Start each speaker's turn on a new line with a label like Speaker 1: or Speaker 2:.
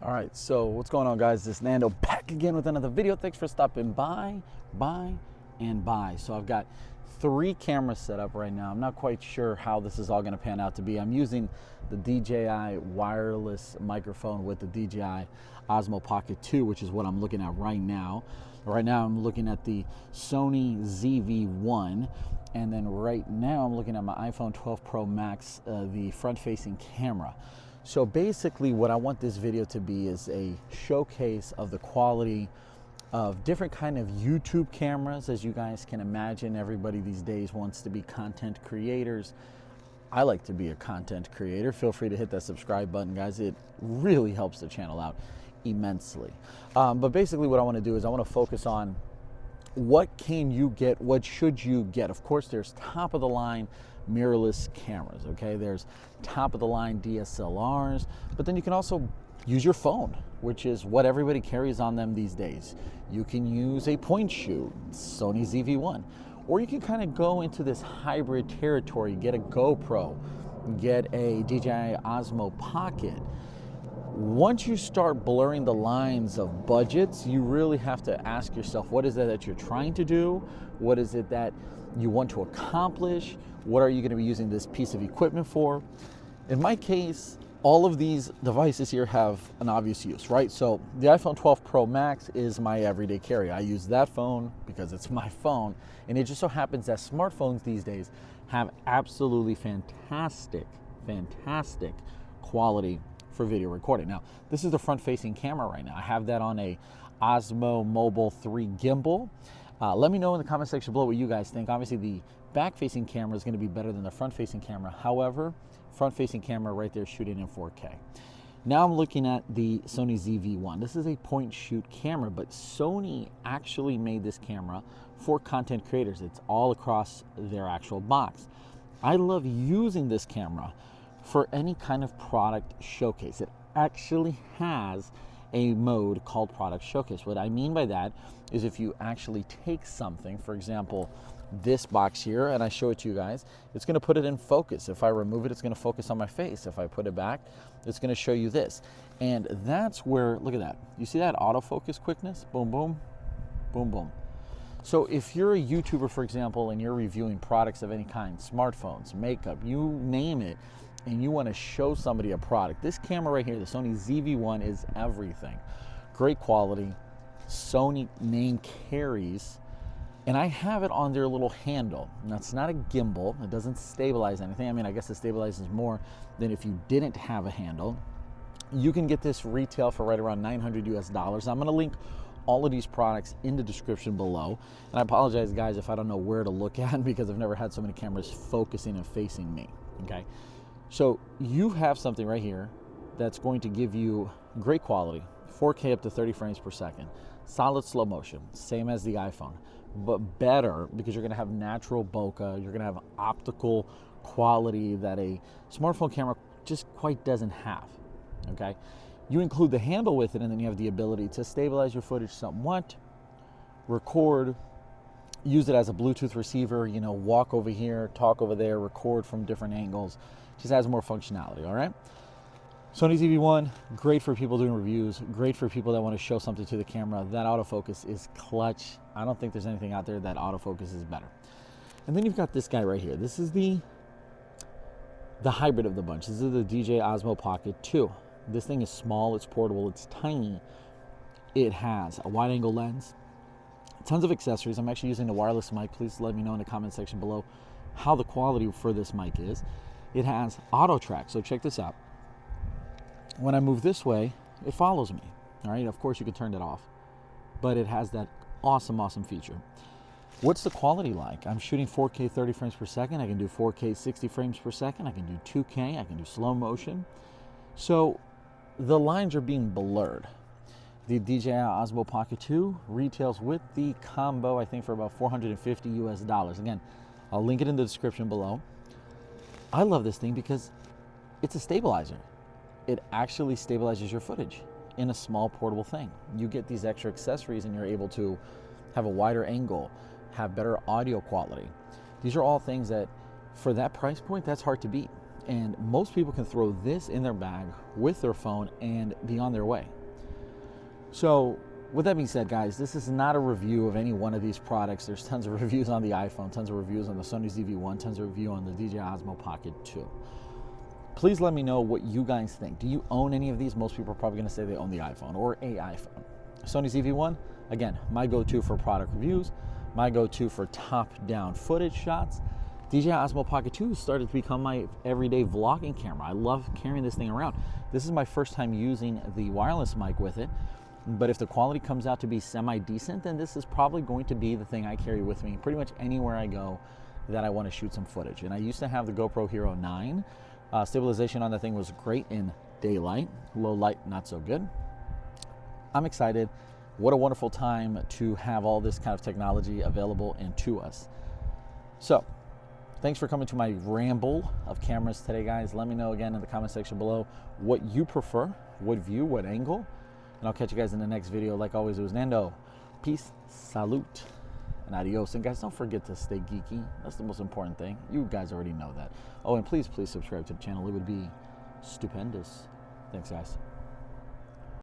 Speaker 1: All right, so what's going on, guys? This is Nando back again with another video. Thanks for stopping by. So I've got 3 cameras set up right now. I'm not quite sure how this is all going to pan out to be. I'm using the DJI wireless microphone with the DJI Osmo Pocket 2, which is what I'm looking at right now. Right now I'm looking at the Sony Zv1, and then right now I'm looking at my iPhone 12 Pro Max, the front-facing camera. So basically what I want this video to be is a showcase of the quality of different kind of YouTube cameras. As you guys can imagine, everybody these days wants to be content creators. I like to be a content creator. Feel free to hit that subscribe button, guys. It really helps the channel out immensely. But basically what I want to do is I want to focus on what can you get, what should you get. Of course, there's top of the line mirrorless cameras, okay? There's top of the line DSLRs, but then you can also use your phone, which is what everybody carries on them these days. You can use a point shoot, Sony Zv1, or you can kind of go into this hybrid territory, get a GoPro, get a DJI Osmo Pocket. Once you start blurring the lines of budgets, you really have to ask yourself, what is it that you're trying to do? What is it that you want to accomplish? What are you going to be using this piece of equipment for? In my case, all of these devices here have an obvious use, right? So the iPhone 12 Pro Max is my everyday carry. I use that phone because it's my phone, and it just so happens that smartphones these days have absolutely fantastic quality for video recording. Now, this is the front-facing camera right now. I have that on a Osmo Mobile 3 gimbal. Let me know in the comment section below what you guys think. Obviously, the back-facing camera is going to be better than the front-facing camera. However, front-facing camera right there shooting in 4K. Now I'm looking at the Sony Zv1. This is a point-shoot camera, but Sony actually made this camera for content creators. It's all across their actual box. I love using this camera for any kind of product showcase. It actually has a mode called product showcase. What I mean by that is if you actually take something, for example, this box here, and I show it to you guys, it's going to put it in focus. If I remove it, it's going to focus on my face. If I put it back, it's going to show you this. And that's where, look at that. You see that autofocus quickness? Boom, boom, boom, boom. So if you're a YouTuber, for example, and you're reviewing products of any kind, smartphones, makeup, you name it, and you want to show somebody a product, this camera right here, the Sony Zv1, is everything. Great quality. Sony name carries, and I have it on their little handle. Now, it's not a gimbal. It doesn't stabilize anything. I mean, I guess it stabilizes more than if you didn't have a handle. You can get this retail for right around $900 US. I'm going to link all of these products in the description below. And I apologize, guys, if I don't know where to look at because I've never had so many cameras focusing and facing me, okay? So you have something right here that's going to give you great quality, 4K up to 30 frames per second, solid slow motion, same as the iPhone, but better because you're going to have natural bokeh, you're going to have optical quality that a smartphone camera just quite doesn't have, okay? You include the handle with it, and then you have the ability to stabilize your footage somewhat, record, use it as a Bluetooth receiver, you know, walk over here, talk over there, record from different angles. Just has more functionality, all right? Sony Zv1, great for people doing reviews, great for people that want to show something to the camera. That autofocus is clutch. I don't think there's anything out there that autofocus is better. And then you've got this guy right here. This is the hybrid of the bunch. This is the DJI Osmo Pocket 2. This thing is small, it's portable, it's tiny. It has a wide angle lens, tons of accessories. I'm actually using the wireless mic. Please let me know in the comment section below how the quality for this mic is. It has auto track, so check this out. When I move this way, it follows me. All right, of course you can turn that off, but it has that awesome feature. What's the quality like? I'm shooting 4K 30 frames per second. I can do 4K 60 frames per second. I can do 2K. I can do slow motion. So the lines are being blurred. The DJI Osmo Pocket 2 retails with the combo, I think, for about $450 US. Again, I'll link it in the description below. I love this thing because it's a stabilizer. It actually stabilizes your footage in a small portable thing. You get these extra accessories and you're able to have a wider angle, have better audio quality. These are all things that, for that price point, that's hard to beat. And most people can throw this in their bag with their phone and be on their way. So with that being said, guys, this is not a review of any one of these products. There's tons of reviews on the iPhone, tons of reviews on the Sony Zv1, tons of reviews on the Dji Osmo Pocket 2. Please let me know what you guys think. Do you own any of these? Most people are probably going to say they own the iPhone or a iPhone. Sony Zv1, again, my go-to for product reviews, my go-to for top-down footage shots. Dji Osmo Pocket 2 started to become my everyday vlogging camera. I love carrying this thing around. This is my first time using the wireless mic with it. But if the quality comes out to be semi-decent, then this is probably going to be the thing I carry with me pretty much anywhere I go that I want to shoot some footage. And I used to have the GoPro Hero 9. Stabilization on the thing was great in daylight. Low light, not so good. I'm excited. What a wonderful time to have all this kind of technology available and to us. So, thanks for coming to my ramble of cameras today, guys. Let me know again in the comment section below what you prefer, what view, what angle. And I'll catch you guys in the next video. Like always, it was Nando. Peace, salute, and adios. And guys, don't forget to stay geeky. That's the most important thing. You guys already know that. Oh, and please subscribe to the channel. It would be stupendous. Thanks, guys.